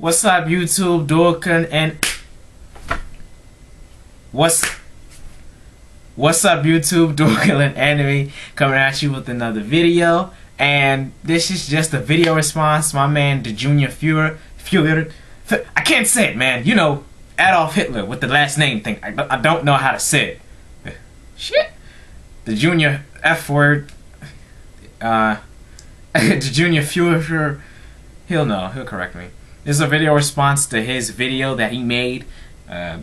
What's up, YouTube? Dorkin and what's up, YouTube? Dorkin and Anime coming at you with another video, and this is just a video response. My man, DahJuniorFuhrer, I can't say it, man. You know, Adolf Hitler with the last name thing. I don't know how to say it. Shit. The Junior F word. DahJuniorFuhrer. He'll know. He'll correct me. This is a video response to his video that he made 6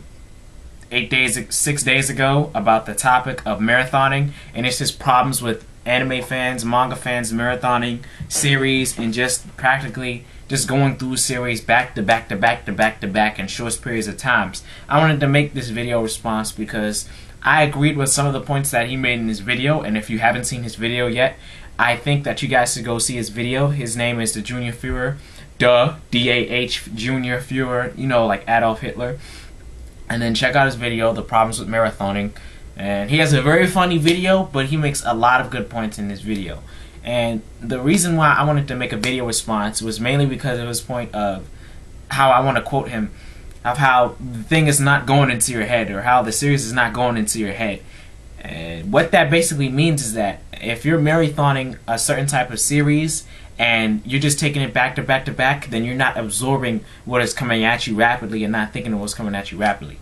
days ago about the topic of marathoning, and it's his problems with anime fans, manga fans marathoning series and just practically just going through series back to back to back to back to back in short periods of times. I wanted to make this video response because I agreed with some of the points that he made in his video, and if you haven't seen his video yet, I think that you guys should go see his video. His name is DahJuniorFuhrer. DahJuniorFuhrer, you know, like Adolf Hitler. And then check out his video, The Problems with Marathoning. And he has a very funny video, but he makes a lot of good points in this video. And the reason why I wanted to make a video response was mainly because of his point of how I want to quote him, of how the thing is not going into your head, or how the series is not going into your head. And what that basically means is that if you're marathoning a certain type of series and you're just taking it back to back to back, then you're not absorbing what is coming at you rapidly and not thinking of what's coming at you rapidly.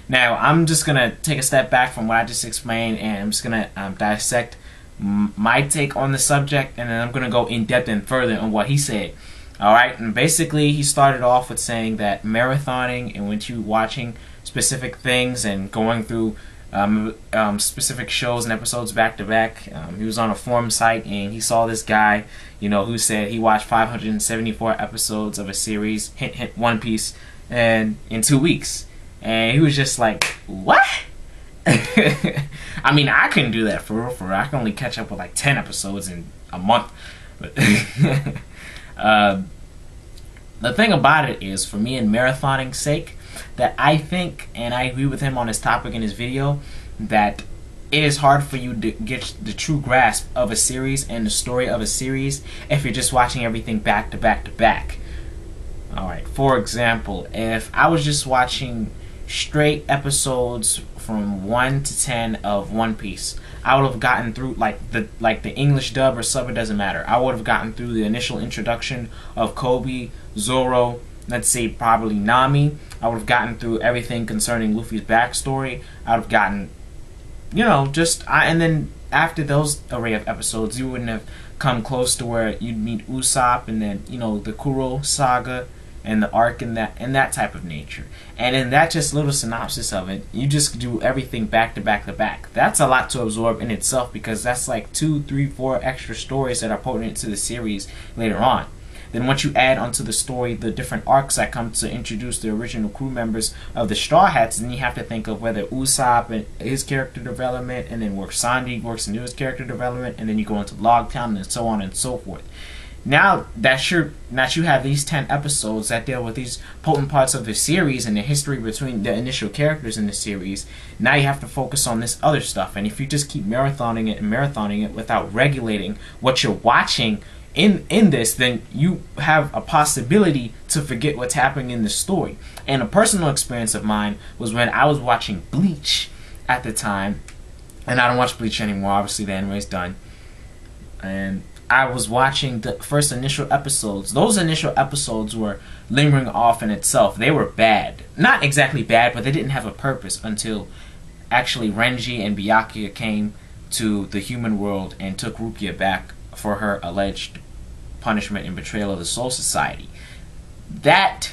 Now, I'm just going to take a step back from what I just explained, and I'm just going to dissect my take on the subject, and then I'm going to go in depth and further on what he said. Alright, and basically he started off with saying that marathoning and when you're watching specific things and going through specific shows and episodes back to back. He was on a forum site and he saw this guy, you know, who said he watched 574 episodes of a series, hint hint, One Piece, and in 2 weeks. And he was just like, what? I mean, I couldn't do that for real. I can only catch up with like 10 episodes in a month. But the thing about it is, for me, in marathoning's sake, that I think, and I agree with him on his topic in his video, that it is hard for you to get the true grasp of a series and the story of a series if you're just watching everything back to back to back. Alright, for example, if I was just watching straight episodes from 1 to 10 of One Piece, I would have gotten through like the English dub or sub, it doesn't matter. I would have gotten through the initial introduction of Kobe, Zoro, let's say probably Nami. I would have gotten through everything concerning Luffy's backstory. I would have gotten, you know, and then after those array of episodes, you wouldn't have come close to where you'd meet Usopp, and then, you know, the Kuro saga and the arc and that type of nature. And in that just little synopsis of it, you just do everything back to back to back. That's a lot to absorb in itself, because that's like 2, 3, 4 extra stories that are pertinent to the series later on. Then once you add onto the story the different arcs that come to introduce the original crew members of the Straw Hats, then you have to think of whether Usopp and his character development, and then where Sandy works into his character development, and then you go into Logtown and so on and so forth. Now that you have these 10 episodes that deal with these potent parts of the series and the history between the initial characters in the series, now you have to focus on this other stuff. And if you just keep marathoning it without regulating what you're watching in this, then you have a possibility to forget what's happening in the story. And a personal experience of mine was when I was watching Bleach at the time, and I don't watch Bleach anymore, obviously the anime's done, and I was watching the first initial episodes. Those initial episodes were lingering off in itself. They were bad. Not exactly bad, but they didn't have a purpose until actually Renji and Byakuya came to the human world and took Rukia back for her alleged punishment and betrayal of the Soul Society. That,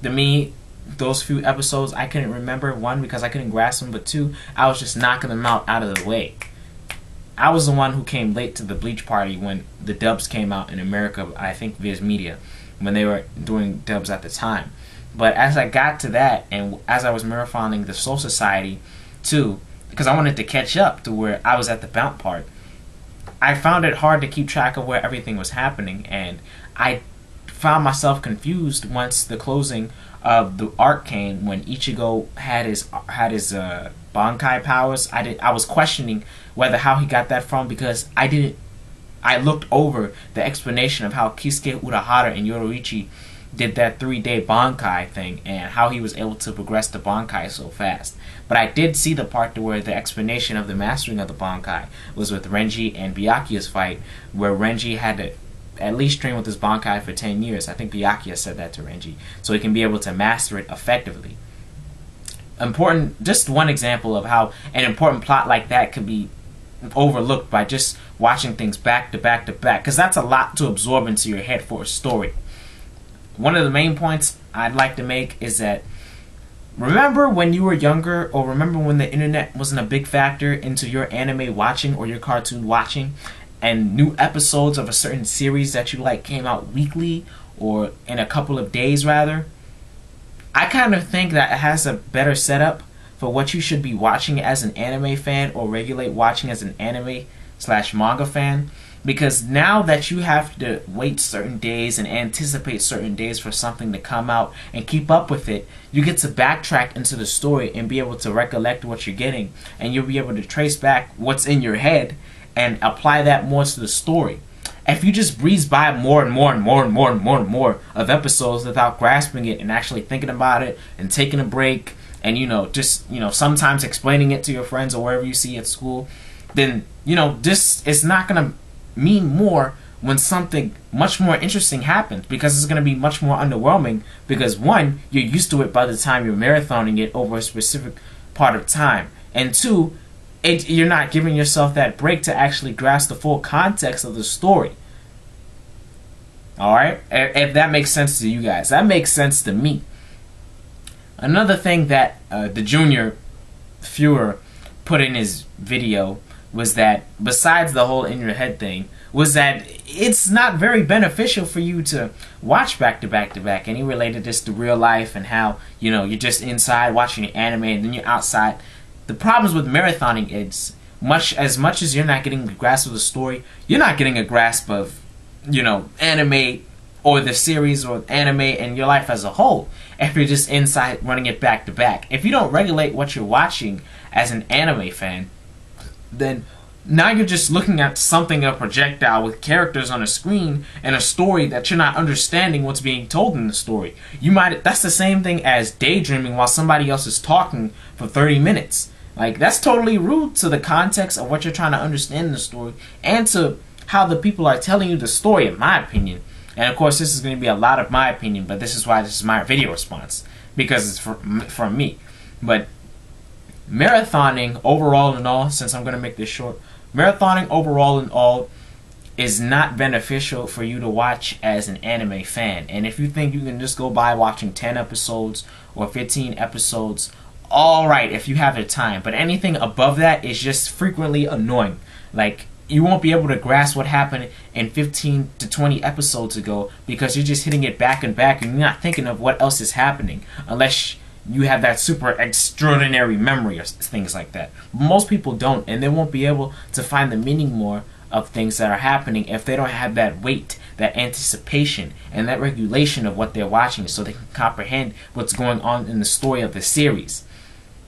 to me, those few episodes, I couldn't remember. One, because I couldn't grasp them, but two, I was just knocking them out of the way. I was the one who came late to the Bleach party when the dubs came out in America, I think Viz Media, when they were doing dubs at the time. But as I got to that, and as I was marathoning the Soul Society too, because I wanted to catch up to where I was at the Bount part, I found it hard to keep track of where everything was happening, and I found myself confused once the closing of the arc came, when Ichigo had his Bankai powers. I was questioning how he got that from, because I looked over the explanation of how Kisuke Urahara and Yoruichi did that 3-day Bankai thing and how he was able to progress the Bankai so fast. But I did see the part where the explanation of the mastering of the Bankai was with Renji and Byakuya's fight, where Renji had to at least train with his Bankai for 10 years. I think Byakuya said that to Renji, so he can be able to master it effectively. Important, just one example of how an important plot like that could be overlooked by just watching things back to back to back, because that's a lot to absorb into your head for a story. One of the main points I'd like to make is that remember when you were younger, or remember when the internet wasn't a big factor into your anime watching or your cartoon watching, and new episodes of a certain series that you like came out weekly or in a couple of days rather? I kind of think that it has a better setup for what you should be watching as an anime fan or regulate watching as an anime/manga fan. Because now that you have to wait certain days and anticipate certain days for something to come out and keep up with it, you get to backtrack into the story and be able to recollect what you're getting, and you'll be able to trace back what's in your head and apply that more to the story. If you just breeze by more and more and more and more and more and more of episodes without grasping it and actually thinking about it and taking a break and, just, sometimes explaining it to your friends or wherever you see at school, then, this is not going to mean more when something much more interesting happens, because it's going to be much more underwhelming, because one, you're used to it by the time you're marathoning it over a specific part of time, and two, you're not giving yourself that break to actually grasp the full context of the story. Alright? If that makes sense to you guys. That makes sense to me. Another thing that DahJuniorFuhrer put in his video was that, besides the whole in your head thing, was that it's not very beneficial for you to watch back to back to back. And he related this to real life and how, you're just inside watching an anime and then you're outside. The problems with marathoning is, as much as you're not getting a grasp of the story, you're not getting a grasp of, anime or the series or anime and your life as a whole if you're just inside running it back to back. If you don't regulate what you're watching as an anime fan, then now you're just looking at something, a projectile with characters on a screen and a story that you're not understanding what's being told in the story. That's the same thing as daydreaming while somebody else is talking for 30 minutes. Like, that's totally rude to the context of what you're trying to understand in the story and to how the people are telling you the story, in my opinion. And of course, this is going to be a lot of my opinion, but this is why this is my video response, because it's from me. But marathoning overall and all, since I'm going to make this short, marathoning overall and all is not beneficial for you to watch as an anime fan. And if you think you can just go by watching 10 episodes or 15 episodes, alright, if you have the time. But anything above that is just frequently annoying. Like, you won't be able to grasp what happened in 15 to 20 episodes ago because you're just hitting it back and back and you're not thinking of what else is happening unless you have that super extraordinary memory or things like that. Most people don't, and they won't be able to find the meaning more of things that are happening if they don't have that weight, that anticipation, and that regulation of what they're watching so they can comprehend what's going on in the story of the series.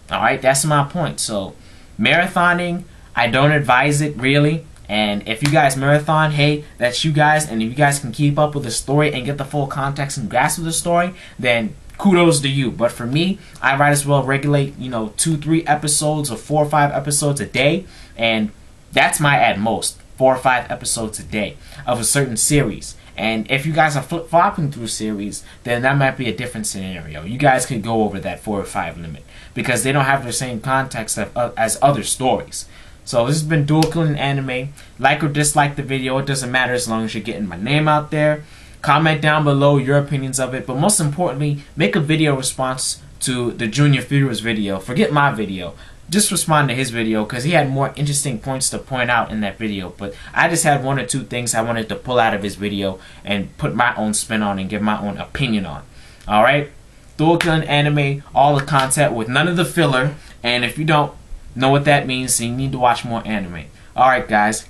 Alright, that's my point. So, marathoning, I don't advise it really. And if you guys marathon, hey, that's you guys. And if you guys can keep up with the story and get the full context and grasp of the story, then kudos to you. But for me, I might as well regulate, 2-3 episodes or 4 or 5 episodes a day. And that's my at most, 4 or 5 episodes a day of a certain series. And if you guys are flip-flopping through series, then that might be a different scenario. You guys could go over that 4 or 5 limit because they don't have the same context as other stories. So this has been Dual Killing Anime. Like or dislike the video, it doesn't matter as long as you're getting my name out there. Comment down below your opinions of it, but most importantly, make a video response to DahJuniorFuhrer's video. Forget my video. Just respond to his video because he had more interesting points to point out in that video. But I just had 1 or 2 things I wanted to pull out of his video and put my own spin on and give my own opinion on. Alright? Dual Killing Anime, all the content with none of the filler. And if you don't know what that means, then you need to watch more anime. Alright guys,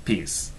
peace.